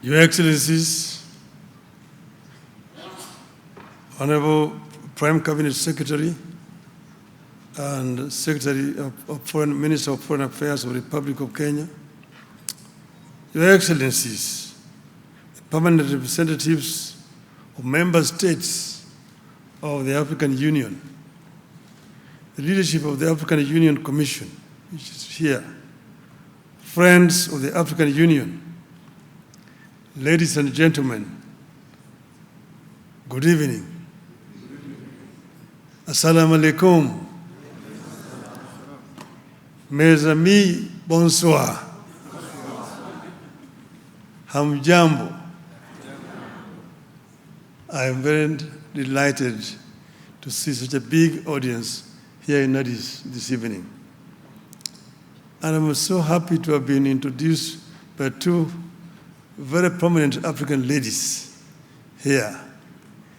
Your Excellencies, Honorable Prime Cabinet Secretary and Secretary of Foreign Minister of Foreign Affairs of the Republic of Kenya, Your Excellencies, the permanent representatives of member states of the African Union, the leadership of the African Union Commission, which is here, friends of the African Union, ladies and gentlemen, good evening. Assalamu alaikum. Mes amis, bonsoir. Hamjambo. I am very delighted to see such a big audience here in Addis this evening. And I'm so happy to have been introduced by two very prominent African ladies here.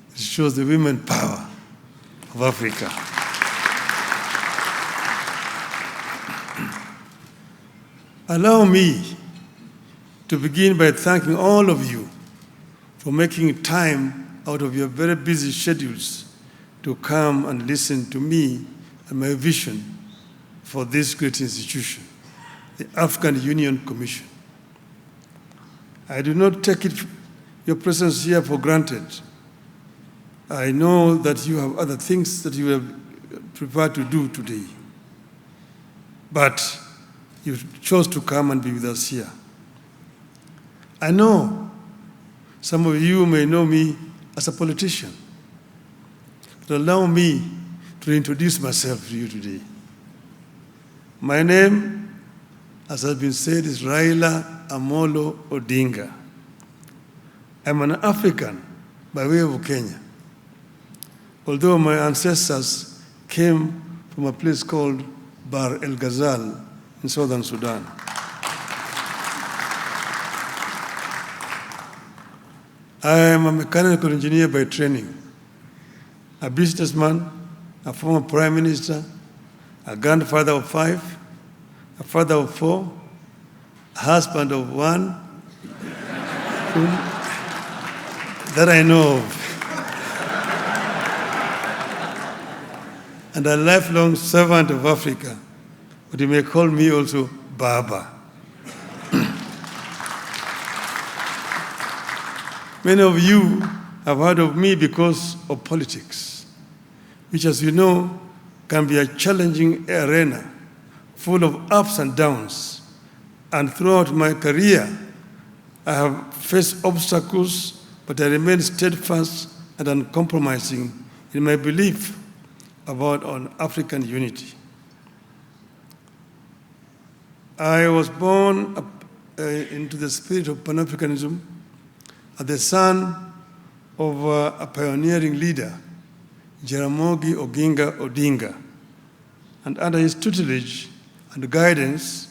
It shows the women power of Africa. Allow me to begin by thanking all of you for making time out of your very busy schedules to come and listen to me and my vision for this great institution, the African Union Commission. I do not take your presence here for granted. I know that you have other things that you have prepared to do today, but you chose to come and be with us here. I know some of you may know me as a politician, but allow me to introduce myself to you today. My name, as has been said, is Raila Odinga. I'm an African by way of Kenya, although my ancestors came from a place called Bar El Ghazal in southern Sudan. I am a mechanical engineer by training, a businessman, a former prime minister, a grandfather of 5, a father of 4, a husband of 1, that I know of, and a lifelong servant of Africa, but you may call me also Baba. Many of you have heard of me because of politics, which, as you know, can be a challenging arena full of ups and downs. And throughout my career, I have faced obstacles, but I remain steadfast and uncompromising in my belief about African unity. I was born into the spirit of Pan-Africanism as the son of a pioneering leader, Jaramogi Oginga Odinga. And under his tutelage and guidance,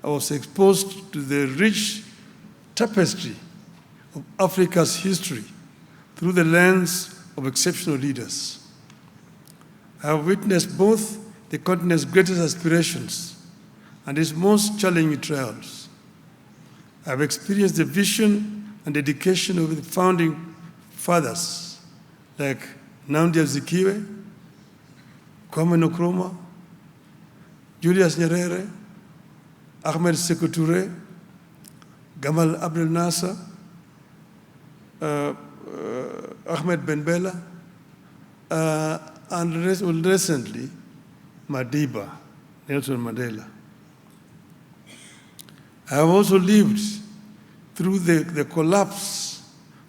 I was exposed to the rich tapestry of Africa's history through the lens of exceptional leaders. I have witnessed both the continent's greatest aspirations and its most challenging trials. I have experienced the vision and dedication of the founding fathers like Nnamdi Azikiwe, Kwame Nkrumah, Julius Nyerere, Ahmed Sekou Touré, Gamal Abdel Nasser, Ahmed Ben Bella, and recently, Madiba, Nelson Mandela. I have also lived through the collapse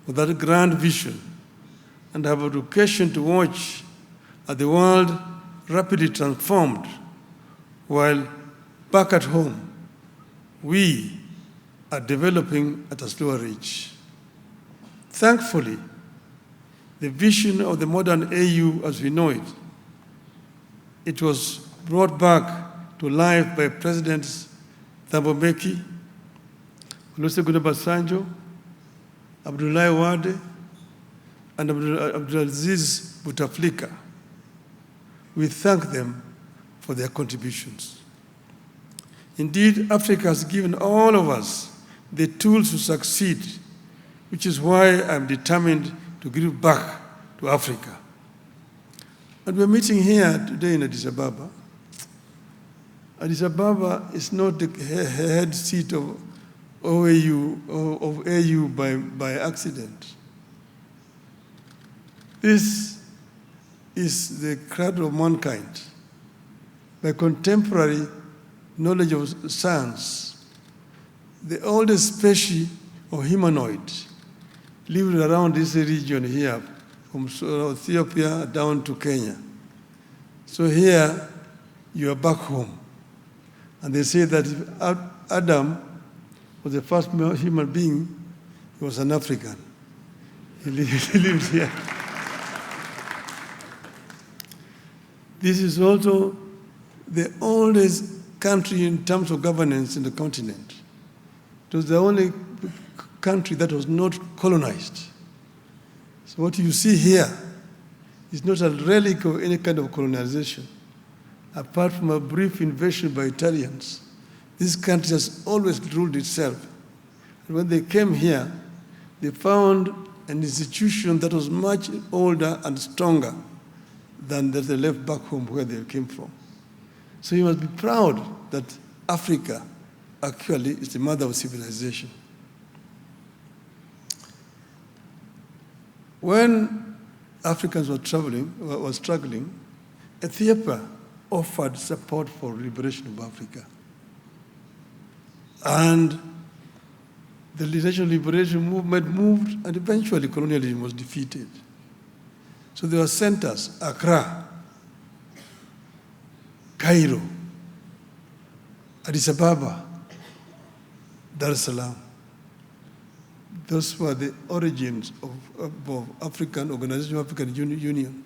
of that grand vision and have an occasion to watch as the world rapidly transformed, while back at home, we are developing at a slower rate. Thankfully, the vision of the modern AU as we know it, it was brought back to life by Presidents Thabo Mbeki, Olusegun Obasanjo, Abdoulaye Wade, and Abdulaziz Bouteflika. We thank them for their contributions. Indeed, Africa has given all of us the tools to succeed which is why I'm determined to give back to Africa. And we're meeting here today in Addis Ababa. Addis Ababa is not the head seat of AU by accident. This is the cradle of mankind. By contemporary knowledge of science, the oldest species of humanoid lived around this region here, from Ethiopia down to Kenya. So here, you are back home. And they say that if Adam was the first human being, he was an African. He lived here. This is also the oldest country in terms of governance in the continent. It was the only country that was not colonized. So what you see here is not a relic of any kind of colonization. Apart from a brief invasion by Italians, this country has always ruled itself. And when they came here, they found an institution that was much older and stronger than that they left back home where they came from. So you must be proud that Africa actually is the mother of civilization. When Africans were struggling, Ethiopia offered support for liberation of Africa. And the liberation movement moved, and eventually colonialism was defeated. So there were centers: Accra, Cairo, Addis Ababa, Dar es Salaam. Those were the origins of African Organization of African Union.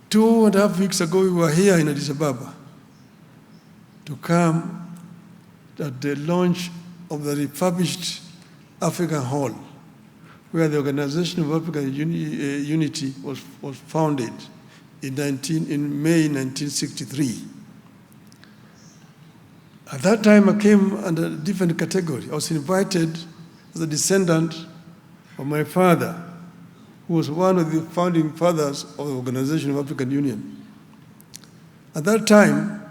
2.5 weeks ago, we were here in Addis Ababa to come at the launch of the refurbished African Hall, where the Organization of African Unity was founded in May 1963. At that time, I came under a different category. I was invited as a descendant of my father, who was one of the founding fathers of the Organization of African Union. At that time,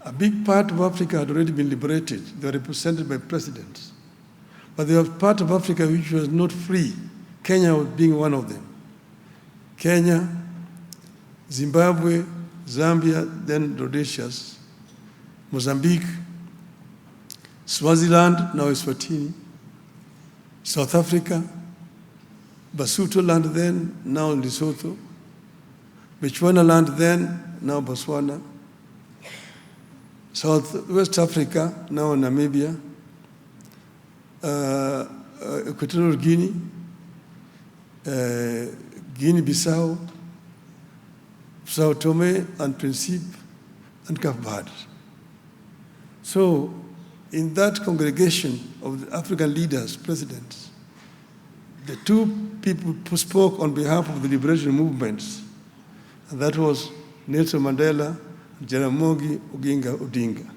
a big part of Africa had already been liberated. They were represented by presidents. But there was part of Africa which was not free, Kenya was being one of them. Kenya, Zimbabwe, Zambia, then Rhodesia, Mozambique, Swaziland, now Eswatini, South Africa, Basuto land then, now Lesotho, Bechuana land then, now Botswana, West Africa, now Namibia, Equatorial Guinea, Guinea-Bissau, Sao Tome and Principe, and Cape Verde. So, in that congregation of the African leaders, presidents, the two people who spoke on behalf of the liberation movements, and that was Nelson Mandela and Jaramogi Oginga Odinga.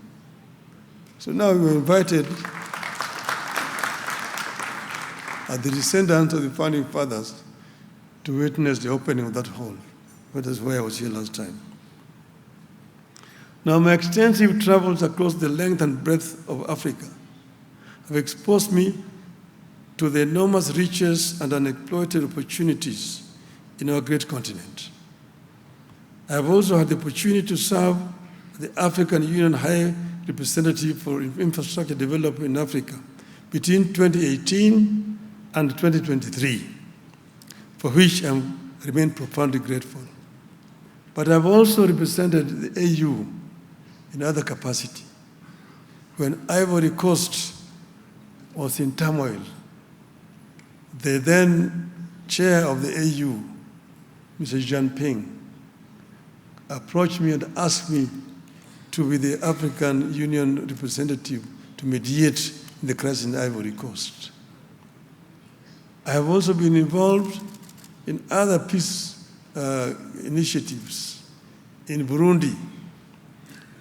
So now we were invited as the descendants of the founding fathers to witness the opening of that hall. That is why I was here last time. Now, my extensive travels across the length and breadth of Africa have exposed me to the enormous riches and unexploited opportunities in our great continent. I have also had the opportunity to serve the African Union High Representative for Infrastructure Development in Africa between 2018 and 2023, for which I remain profoundly grateful. But I've also represented the AU in other capacity. When Ivory Coast was in turmoil, the then chair of the AU, Mr. Jean Ping, approached me and asked me to be the African Union representative to mediate in the crisis in Ivory Coast. I have also been involved in other peace initiatives in Burundi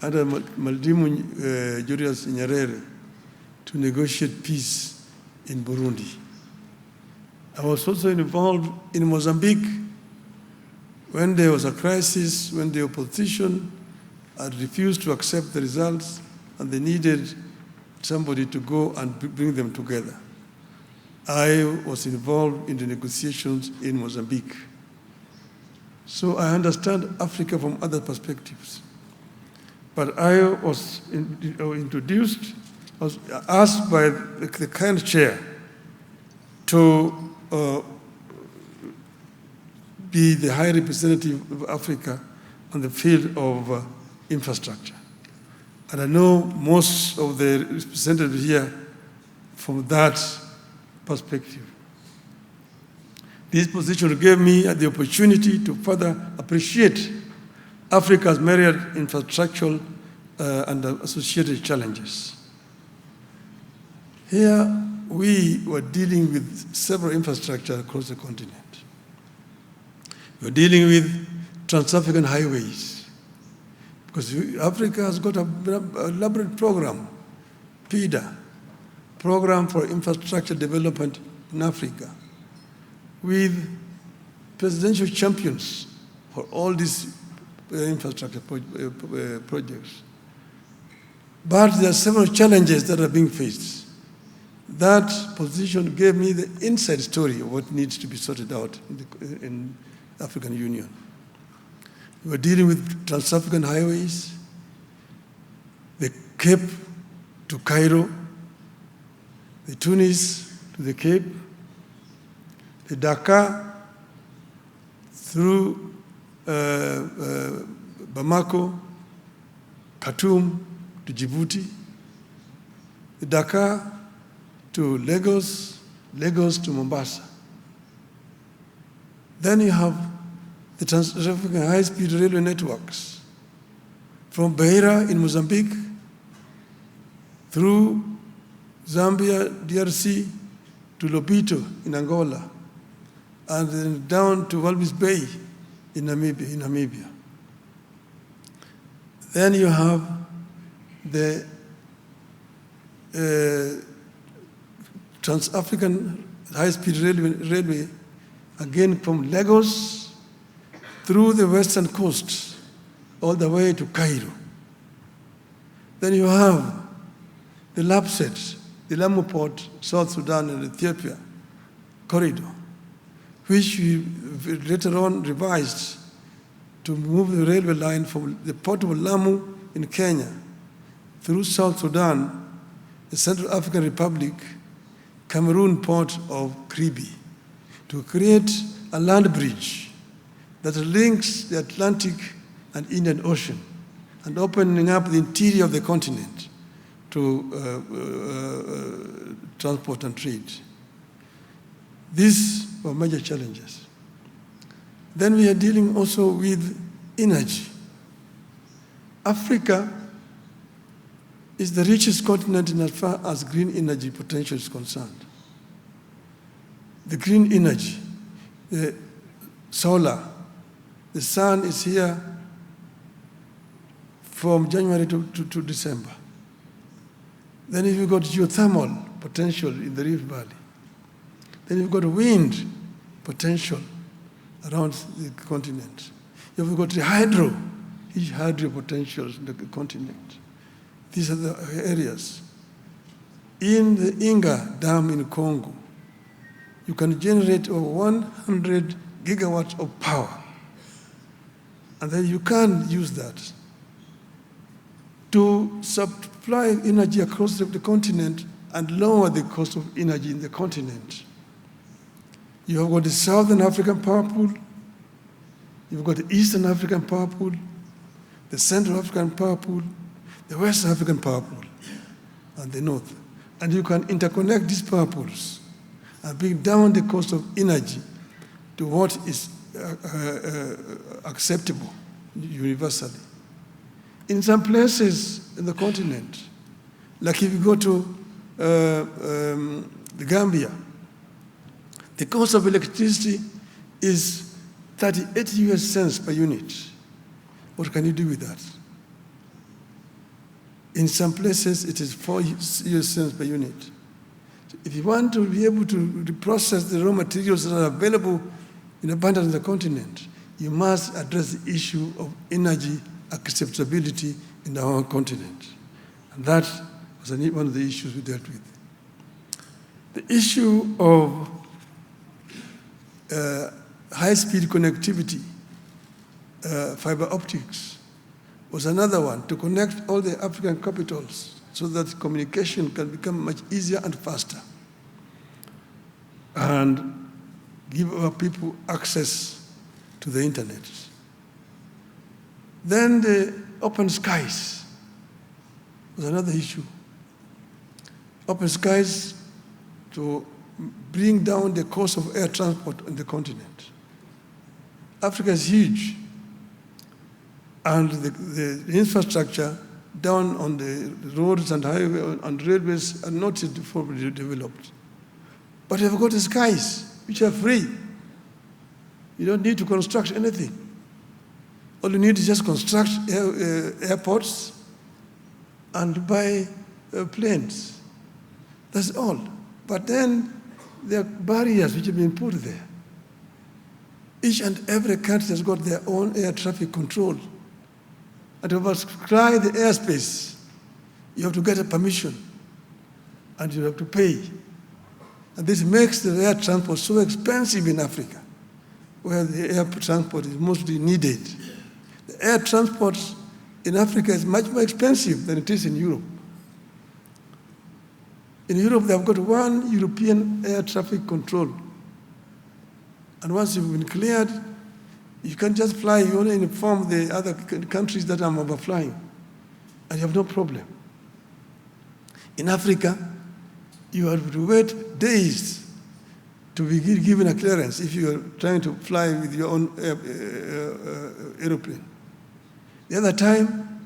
under Maldimu Julius Nyerere to negotiate peace in Burundi. I was also involved in Mozambique when there was a crisis, when the opposition had refused to accept the results and they needed somebody to go and bring them together. I was involved in the negotiations in Mozambique. So I understand Africa from other perspectives. But I was asked by the current chair to be the High Representative of Africa on the field of infrastructure. And I know most of the representatives here from that perspective. This position gave me the opportunity to further appreciate Africa's myriad infrastructural and associated challenges. Here, we were dealing with several infrastructure across the continent. We were dealing with trans-African highways, because Africa has got a elaborate program, PIDA, Program for Infrastructure Development in Africa, with presidential champions for all these infrastructure projects. But there are several challenges that are being faced. That position gave me the inside story of what needs to be sorted out in the African Union. We were dealing with trans-African highways, the Cape to Cairo, the Tunis to the Cape, the Dakar through Bamako, Khartoum to Djibouti, the Dakar to Lagos, Lagos to Mombasa. Then you have the trans-African high-speed railway networks from Beira in Mozambique through Zambia, DRC, to Lobito in Angola, and then down to Walvis Bay in Namibia. Then you have the Trans-African high-speed railway, again from Lagos through the western coast, all the way to Cairo. Then you have the LAPSET, the Lamu Port, South Sudan and Ethiopia corridor, which we later on revised to move the railway line from the port of Lamu in Kenya through South Sudan, the Central African Republic, Cameroon port of Kribi, to create a land bridge that links the Atlantic and Indian Ocean and opening up the interior of the continent to transport and trade. These were major challenges. Then we are dealing also with energy. Africa is the richest continent in as far as green energy potential is concerned. The green energy, the solar, the sun is here from January to December. Then you've got geothermal potential in the Rift Valley. Then you've got wind potential around the continent. You've got the huge hydro potentials in the continent. These are the areas. In the Inga Dam in Congo, you can generate over 100 gigawatts of power. And then you can use that to supply energy across the continent and lower the cost of energy in the continent. You have got the Southern African Power Pool, you've got the Eastern African Power Pool, the Central African Power Pool, the West African Power Pool, and the North. And you can interconnect these power pools and bring down the cost of energy to what is acceptable universally. In some places in the continent, like if you go to the Gambia, the cost of electricity is 38 US cents per unit. What can you do with that? In some places, it is 4 US cents per unit. If you want to be able to process the raw materials that are available in abundance on the continent, you must address the issue of energy acceptability in our continent. And that was one of the issues we dealt with. The issue of high-speed connectivity, fiber optics, was another one, to connect all the African capitals so that communication can become much easier and faster, and give our people access to the internet. Then the open skies was another issue. Open skies to bring down the cost of air transport on the continent. Africa is huge, and the infrastructure down on the roads and highways and railways are not yet fully developed. But we have got the skies, which are free. You don't need to construct anything. All you need is just construct airports and buy planes. That's all. But then there are barriers which have been put there. Each and every country has got their own air traffic control. And to oversky the airspace, you have to get a permission, and you have to pay. And this makes the air transport so expensive in Africa, where the air transport is mostly needed. The air transport in Africa is much more expensive than it is in Europe. In Europe, they've got one European air traffic control. And once you've been cleared, you can just fly. You only inform the other countries that I'm overflying, and you have no problem. In Africa, you have to wait days to be given a clearance if you are trying to fly with your own aeroplane. The other time,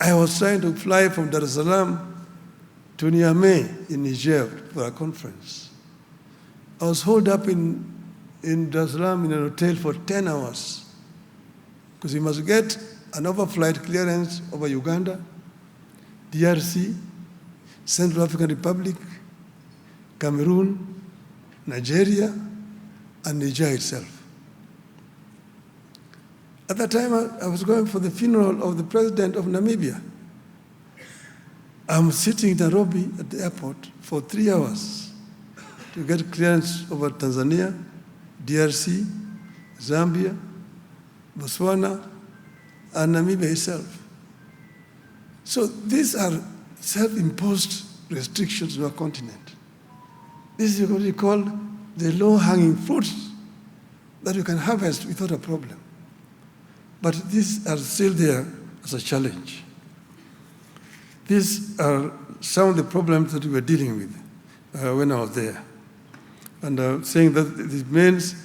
I was trying to fly from Dar es Salaam to Niamey in Niger for a conference. I was holed up in Dar es Salaam in an hotel for 10 hours because you must get an overflight clearance over Uganda, DRC, Central African Republic, Cameroon, Nigeria, and Niger itself. At that time, I was going for the funeral of the president of Namibia. I'm sitting in Nairobi at the airport for 3 hours to get clearance over Tanzania, DRC, Zambia, Botswana, and Namibia itself. So these are self-imposed restrictions on our continent. This is what we call the low-hanging fruits that you can harvest without a problem. But these are still there as a challenge. These are some of the problems that we were dealing with when I was there. And saying that this means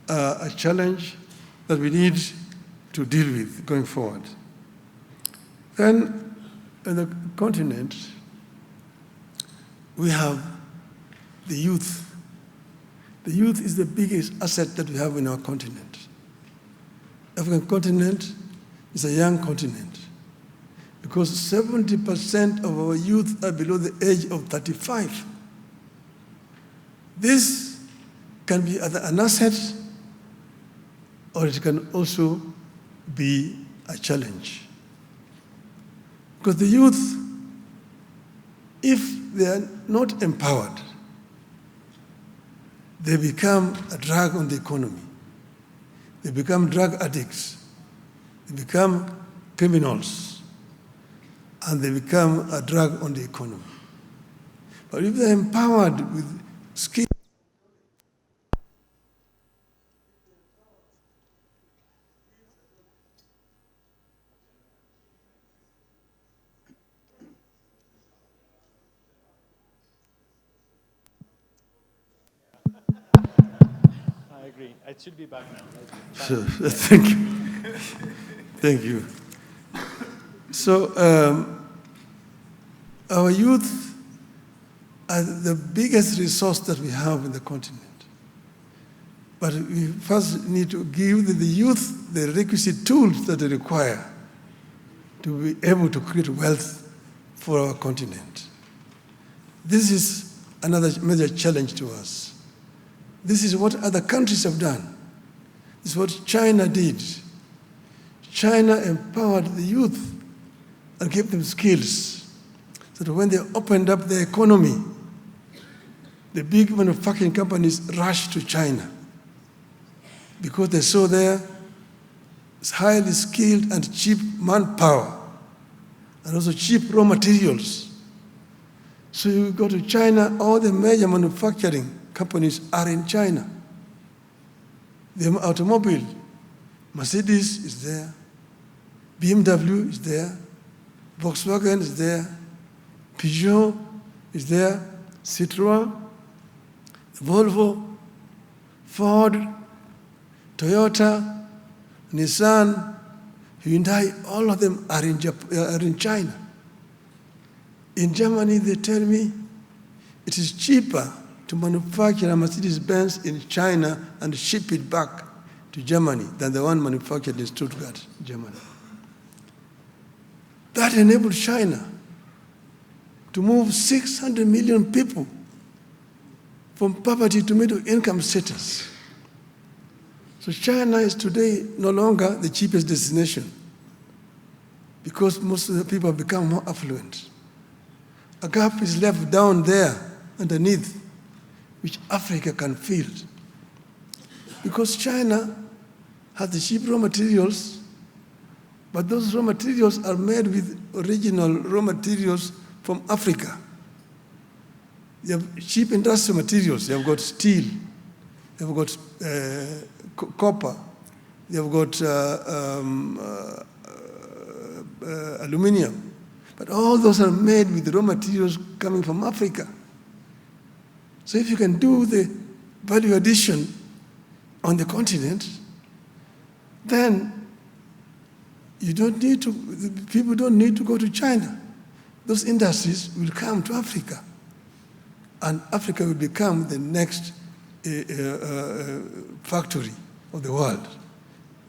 a challenge that we need to deal with going forward. Then, in the continent, we have the youth. The youth is the biggest asset that we have in our continent. The African continent is a young continent because 70% of our youth are below the age of 35. This can be either an asset or it can also be a challenge. Because the youth, if they are not empowered, they become a drag on the economy. They become drug addicts. They become criminals. And they become a drag on the economy. But if they're empowered with skills, I agree. It should be back now. So, thank you. Thank you. So, our youth are the biggest resource that we have in the continent. But we first need to give the youth the requisite tools that they require to be able to create wealth for our continent. This is another major challenge to us. This is what other countries have done. This is what China did. China empowered the youth and gave them skills so that when they opened up their economy, the big manufacturing companies rushed to China because they saw there highly skilled and cheap manpower and also cheap raw materials. So you go to China, all the major manufacturing companies are in China. The automobile, Mercedes is there, BMW is there, Volkswagen is there, Peugeot is there, Citroën, Volvo, Ford, Toyota, Nissan, Hyundai, all of them are in China. In Germany, they tell me it is cheaper to manufacture a Mercedes-Benz in China and ship it back to Germany than the one manufactured in Stuttgart, Germany. That enabled China to move 600 million people from poverty to middle income status. So China is today no longer the cheapest destination because most of the people have become more affluent. A gap is left down there underneath, which Africa can fill. Because China has the cheap raw materials, but those raw materials are made with original raw materials from Africa. You have cheap industrial materials. You have got steel, you have got copper, you have got aluminum. But all those are made with raw materials coming from Africa. So if you can do the value addition on the continent, then you don't need to, people don't need to go to China. Those industries will come to Africa. And Africa will become the next factory of the world.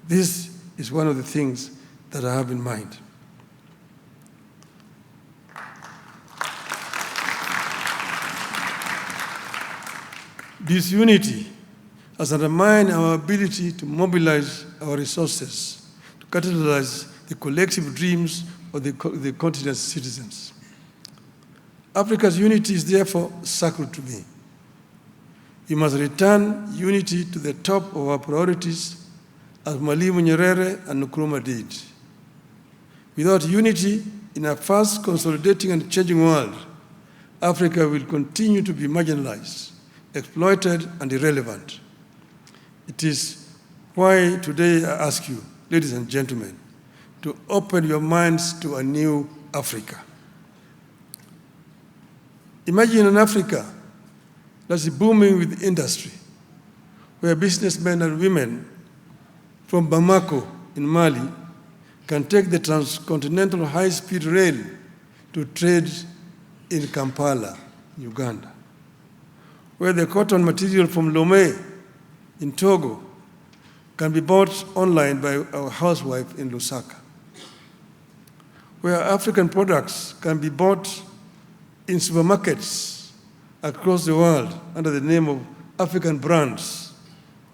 This is one of the things that I have in mind. This unity has undermined our ability to mobilize our resources, to catalyze the collective dreams of the continent's citizens. Africa's unity is therefore sacred to me. We must return unity to the top of our priorities as Mwalimu Nyerere and Nkrumah did. Without unity in a fast consolidating and changing world, Africa will continue to be marginalized, exploited, and irrelevant. It is why today I ask you, ladies and gentlemen, to open your minds to a new Africa. Imagine an Africa that's booming with industry, where businessmen and women from Bamako in Mali can take the transcontinental high-speed rail to trade in Kampala, Uganda, where the cotton material from Lomé in Togo can be bought online by our housewife in Lusaka, where African products can be bought in supermarkets across the world under the name of African brands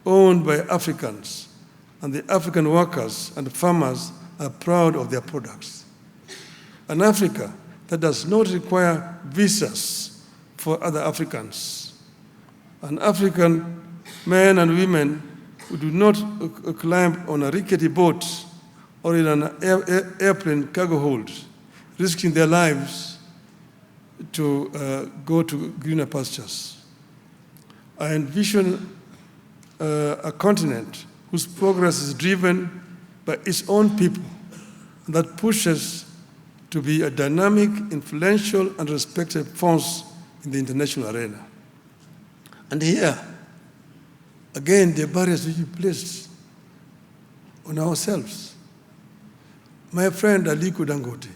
owned by Africans, and the African workers and farmers are proud of their products. An Africa that does not require visas for other Africans. An African men and women who do not climb on a rickety boat or in an airplane cargo hold, risking their lives to go to greener pastures. I envision a continent whose progress is driven by its own people, that pushes to be a dynamic, influential, and respected force in the international arena. And here, again, the barriers which we placed on ourselves. My friend Aliko Dangote,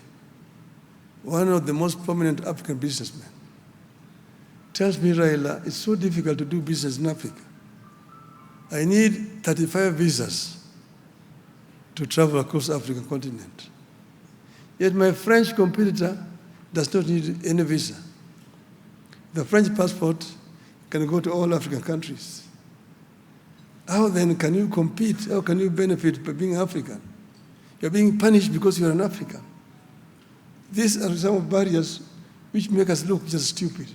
one of the most prominent African businessmen, tells me, Raila, it's so difficult to do business in Africa. I need 35 visas to travel across the African continent. Yet my French competitor does not need any visa. The French passport can go to all African countries. How then can you compete? How can you benefit by being African? You're being punished because you're an African. These are some of barriers which make us look just stupid.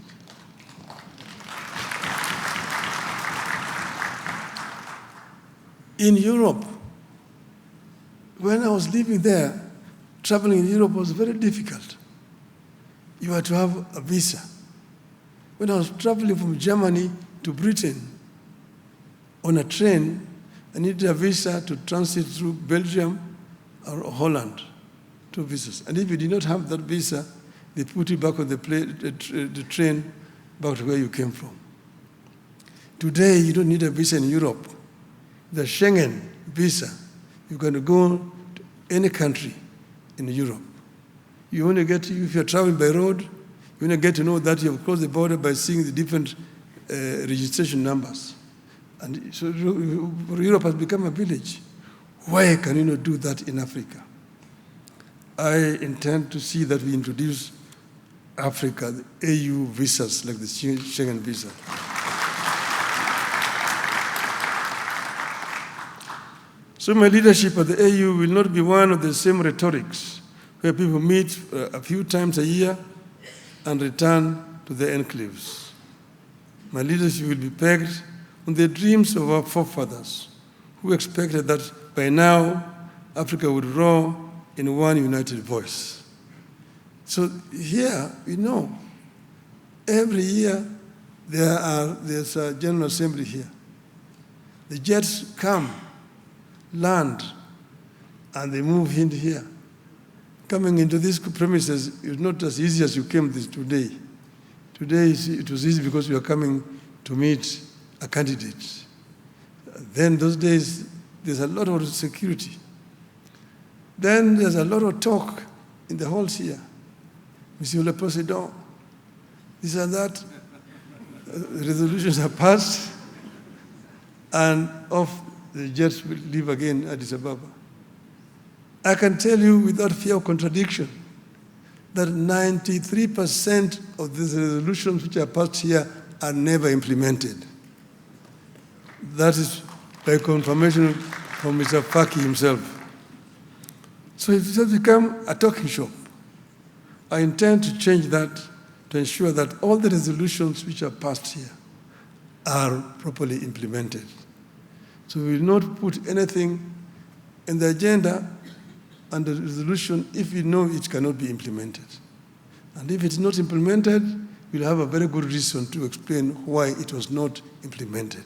In Europe, when I was living there, traveling in Europe was very difficult. You had to have a visa. When I was traveling from Germany to Britain on a train, I needed a visa to transit through Belgium or Holland, 2 visas. And if you did not have that visa, they put you back on the train back to where you came from. Today, you don't need a visa in Europe. The Schengen visa, you can go to any country in Europe. You only get, if you're traveling by road, you only get to know that you have crossed the border by seeing the different registration numbers. And so Europe has become a village. Why can you not do that in Africa? I intend to see that we introduce Africa, the AU visas, like the Schengen visa. So my leadership at the AU will not be one of the same rhetorics where people meet a few times a year and return to their enclaves. My leadership will be pegged on the dreams of our forefathers who expected that by now Africa would roar in one united voice. So here we know every year there's a General Assembly here. The jets come, land, and they move in here. Coming into these premises is not as easy as you came today. Today it was easy because you are coming to meet a candidate. Then those days, there's a lot of security. Then there's a lot of talk in the halls here. Monsieur le Président, this and that, resolutions are passed, and off the jets will leave again Addis Ababa. I can tell you without fear of contradiction that 93% of these resolutions which are passed here are never implemented. That is by confirmation from Mr. Faki himself. So it has become a talking shop. I intend to change that to ensure that all the resolutions which are passed here are properly implemented. So we will not put anything in the agenda and the resolution if we know it cannot be implemented. And if it's not implemented, we'll have a very good reason to explain why it was not implemented.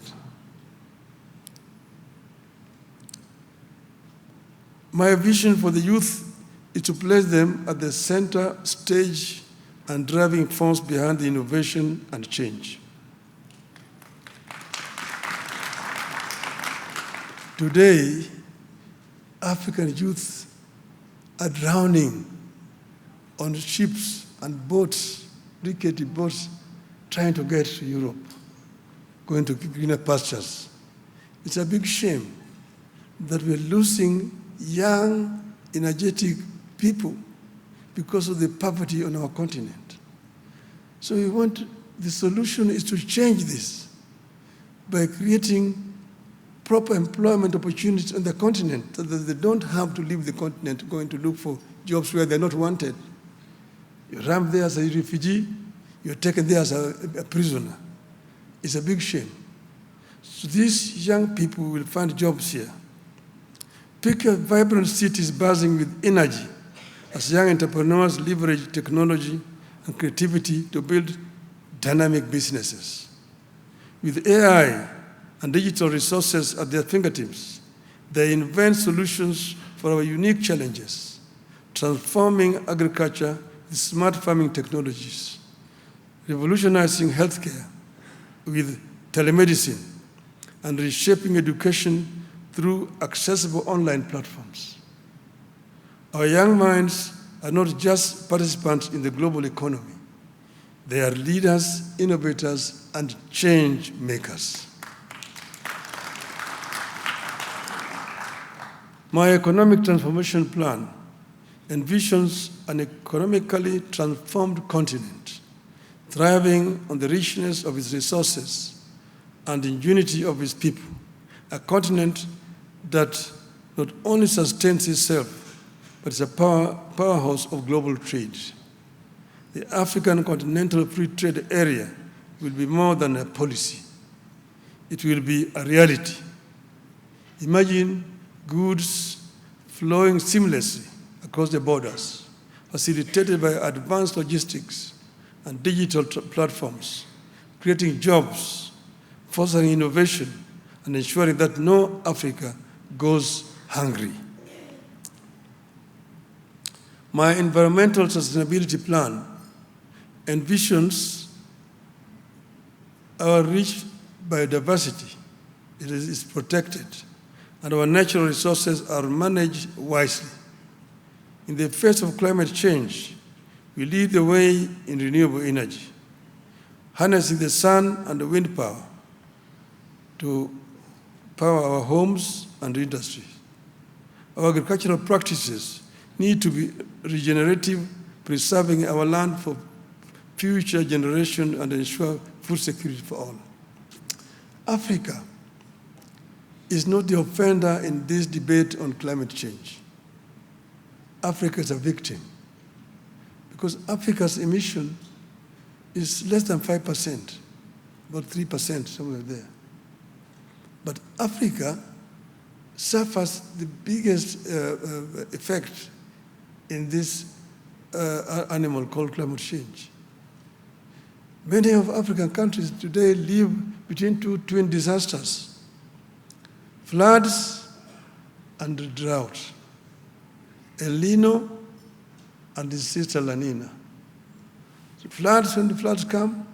My vision for the youth is to place them at the center stage and driving force behind the innovation and change. Today, African youth are drowning on ships and boats, rickety boats, trying to get to Europe, going to greener pastures. It's a big shame that we're losing young, energetic people because of the poverty on our continent. So the solution is to change this by creating proper employment opportunities on the continent so that they don't have to leave the continent going to look for jobs where they're not wanted. You're ramped there as a refugee, you're taken there as a prisoner. It's a big shame. So these young people will find jobs here. Pick a vibrant cities buzzing with energy as young entrepreneurs leverage technology and creativity to build dynamic businesses. With AI and digital resources at their fingertips, they invent solutions for our unique challenges, transforming agriculture with smart farming technologies, revolutionizing healthcare with telemedicine, and reshaping education through accessible online platforms. Our young minds are not just participants in the global economy. They are leaders, innovators, and change makers. My economic transformation plan envisions an economically transformed continent thriving on the richness of its resources and the unity of its people, a continent that not only sustains itself, but is a powerhouse of global trade. The African Continental Free Trade Area will be more than a policy. It will be a reality. Imagine goods flowing seamlessly across the borders, facilitated by advanced logistics and digital platforms, creating jobs, fostering innovation, and ensuring that no Africa goes hungry. My environmental sustainability plan envisions our rich biodiversity. It is protected, and our natural resources are managed wisely. In the face of climate change, we lead the way in renewable energy, harnessing the sun and the wind power to power our homes and industries. Our agricultural practices need to be regenerative, preserving our land for future generations and ensure food security for all. Africa is not the offender in this debate on climate change. Africa is a victim because Africa's emission is less than 5%, about 3%, somewhere there. But Africa suffers the biggest effect in this animal called climate change. Many of African countries today live between two twin disasters, floods and drought, El Nino and his sister La Nina. So floods, when the floods come,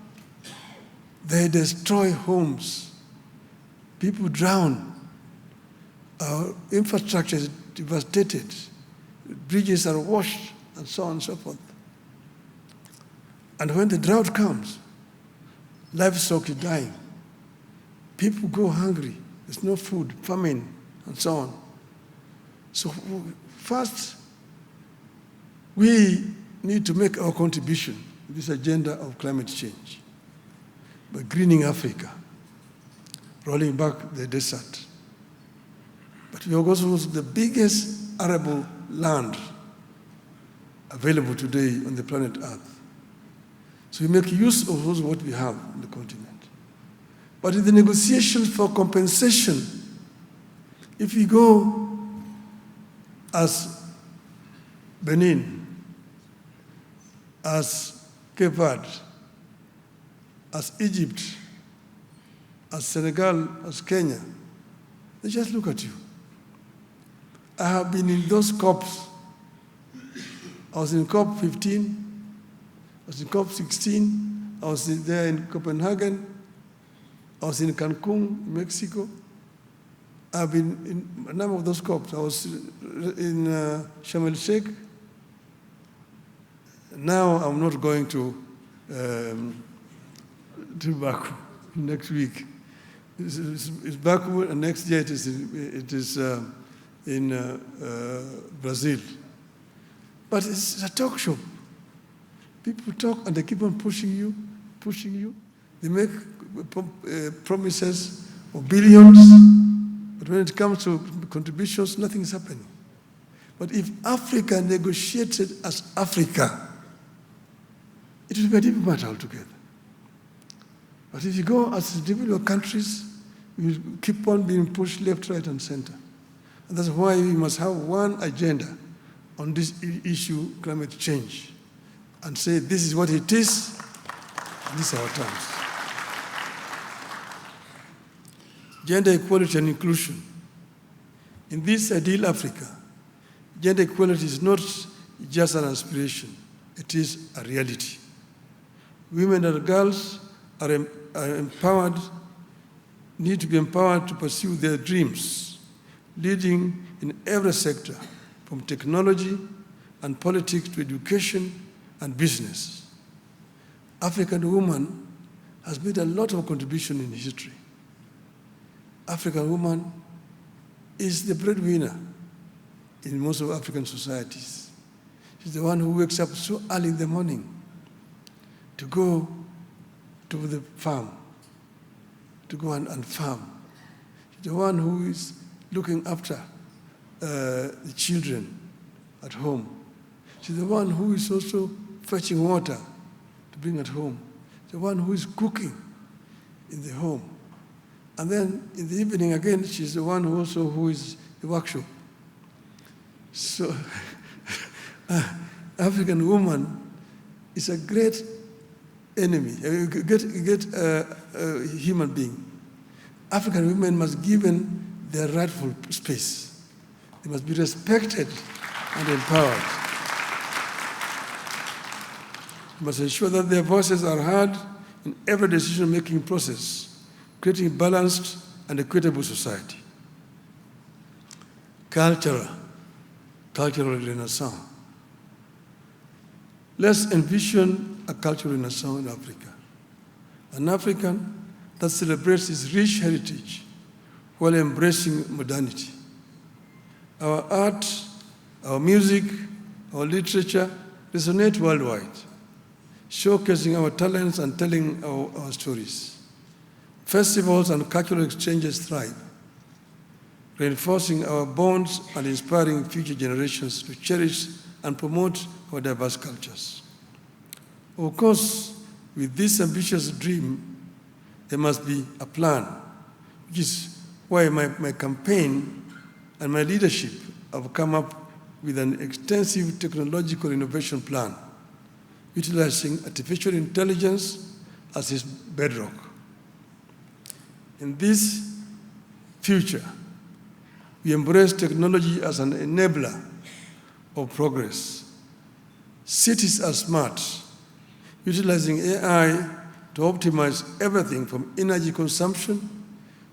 they destroy homes. People drown. Our infrastructure is devastated. Bridges are washed, and so on and so forth. And when the drought comes, livestock is dying. People go hungry. There's no food, famine, and so on. So first, we need to make our contribution to this agenda of climate change by greening Africa, rolling back the desert. But we are also the biggest arable land available today on the planet Earth. So we make use of what we have on the continent. But in the negotiations for compensation, if we go as Benin, as Cape Verde, as Egypt, as Senegal, as Kenya, they just look at you. I have been in those COPs. I was in COP 15, I was in COP 16, I was there in Copenhagen, I was in Cancun, Mexico. I've been in a number of those COPs. I was in Sharm el-Sheikh. Now I'm not going to Baku next week. It's Baku, and next year it is in Brazil. But it's a talk shop. People talk and they keep on pushing you. They make promises of billions, but when it comes to contributions, nothing is happening. But if Africa negotiated as Africa, it will be a different matter altogether. But if you go as individual countries, you will keep on being pushed left, right, and center. And that's why we must have one agenda on this issue, climate change, and say this is what it is, and these are our terms. Gender equality and inclusion. In this ideal Africa, gender equality is not just an aspiration, it is a reality. Women and girls are empowered, need to be empowered to pursue their dreams, leading in every sector, from technology and politics to education and business. African woman has made a lot of contribution in history. African woman is the breadwinner in most of African societies. She's the one who wakes up so early in the morning to go to the farm, to go and farm. She's the one who is looking after the children at home. She's the one who is also fetching water to bring at home. The one who is cooking in the home. And then in the evening again, she's the one who is the workshop. So African woman is a great enemy, a great human being. African women must be given their rightful space. They must be respected and empowered. We must ensure that their voices are heard in every decision-making process, creating a balanced and equitable society. Cultural renaissance. Let's envision a cultural renaissance in Africa. An African that celebrates its rich heritage while embracing modernity. Our art, our music, our literature resonate worldwide, showcasing our talents and telling our stories. Festivals and cultural exchanges thrive, reinforcing our bonds and inspiring future generations to cherish and promote our diverse cultures. Of course, with this ambitious dream, there must be a plan, which is why my campaign and my leadership have come up with an extensive technological innovation plan, utilizing artificial intelligence as its bedrock. In this future, we embrace technology as an enabler of progress. Cities are smart, utilizing AI to optimize everything from energy consumption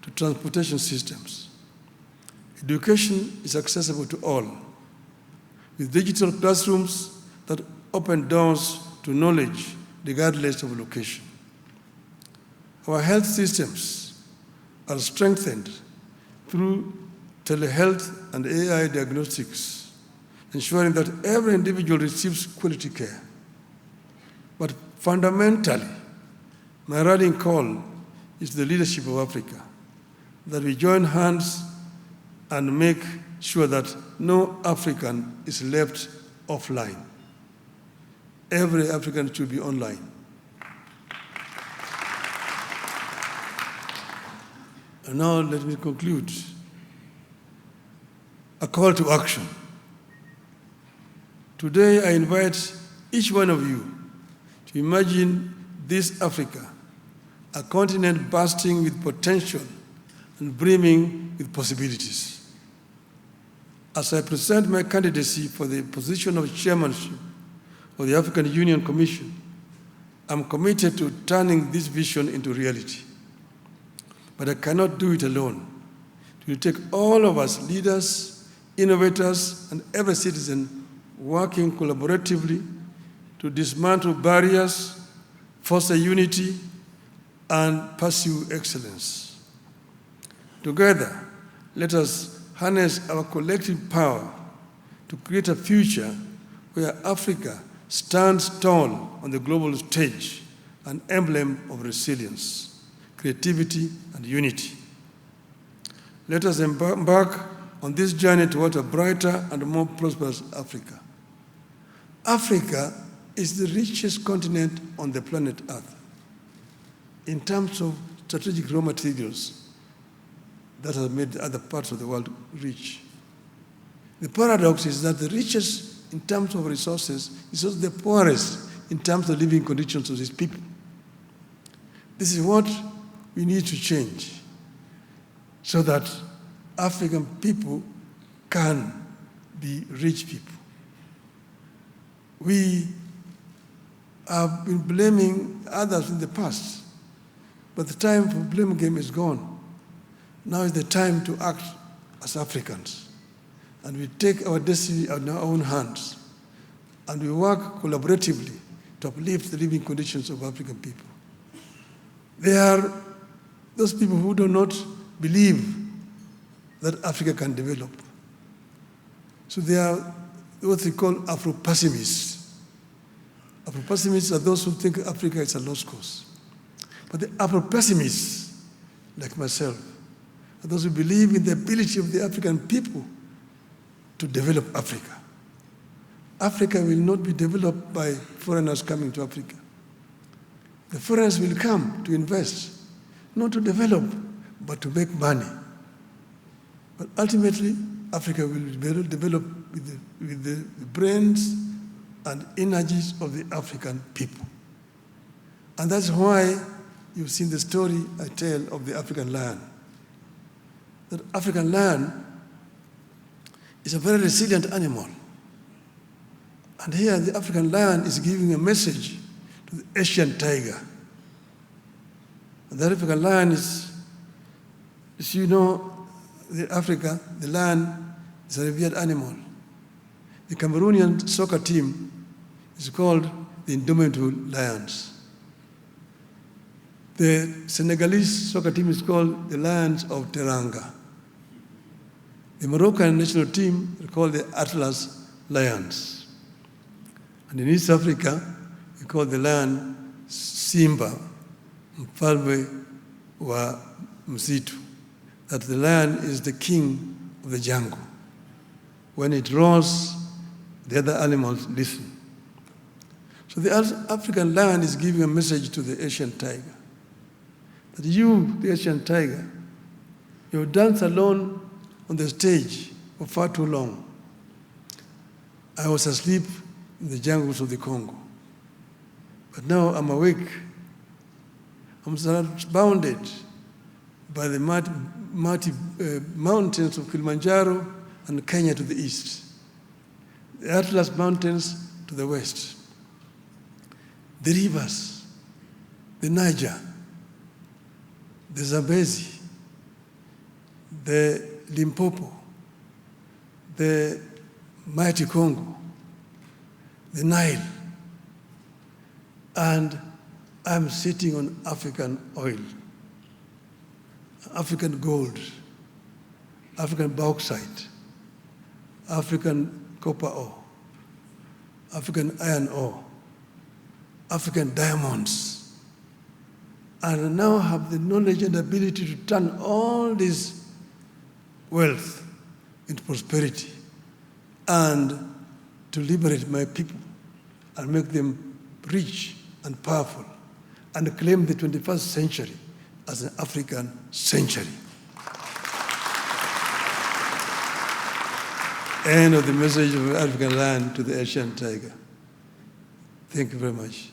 to transportation systems. Education is accessible to all, with digital classrooms that open doors to knowledge regardless of location. Our health systems are strengthened through telehealth and AI diagnostics, ensuring that every individual receives quality care. But fundamentally, my rallying call is the leadership of Africa, that we join hands and make sure that no African is left offline. Every African should be online. And now let me conclude. A call to action. Today I invite each one of you to imagine this Africa, a continent bursting with potential and brimming with possibilities. As I present my candidacy for the position of chairmanship of the African Union Commission, I'm committed to turning this vision into reality. But I cannot do it alone. It will take all of us, leaders, innovators, and every citizen working collaboratively to dismantle barriers, foster unity, and pursue excellence. Together, let us harness our collective power to create a future where Africa stands tall on the global stage, an emblem of resilience, creativity, and unity. Let us embark on this journey toward a brighter and more prosperous Africa. Africa is the richest continent on the planet Earth in terms of strategic raw materials that have made other parts of the world rich. The paradox is that the richest in terms of resources is also the poorest in terms of living conditions of these people. This is what we need to change so that African people can be rich people. We have been blaming others in the past, but the time for blame game is gone. Now is the time to act as Africans, and we take our destiny in our own hands, and we work collaboratively to uplift the living conditions of African people. There are those people who do not believe that Africa can develop. So they are what we call Afro-pessimists. Afro-pessimists are those who think Africa is a lost cause. But the Afro-pessimists, like myself, are those who believe in the ability of the African people to develop Africa. Africa will not be developed by foreigners coming to Africa. The foreigners will come to invest, not to develop, but to make money. But ultimately, Africa will be developed with the brains and energies of the African people. And that's why you've seen the story I tell of the African lion. That African lion is a very resilient animal. And here the African lion is giving a message to the Asian tiger. And the African lion is, as you know, Africa, the lion is a revered animal. The Cameroonian soccer team is called the Indomitable Lions. The Senegalese soccer team is called the Lions of Teranga. The Moroccan national team is called the Atlas Lions. And in East Africa, we call the lion Simba, mfalme wa msitu. That the lion is the king of the jungle. When it roars, the other animals listen. So the African lion is giving a message to the Asian tiger. That you, the Asian tiger, you have danced alone on the stage for far too long. I was asleep in the jungles of the Congo. But now I'm awake. I'm surrounded by the mighty mountains of Kilimanjaro and Kenya to the east, the Atlas Mountains to the west, the rivers, the Niger, the Zambezi, the Limpopo, the mighty Congo, the Nile, and I'm sitting on African oil, African gold, African bauxite, African copper ore, African iron ore, African diamonds, and I now have the knowledge and ability to turn all this wealth into prosperity and to liberate my people and make them rich and powerful and claim the 21st century as an African century. End of the message of African land to the Asian tiger. Thank you very much.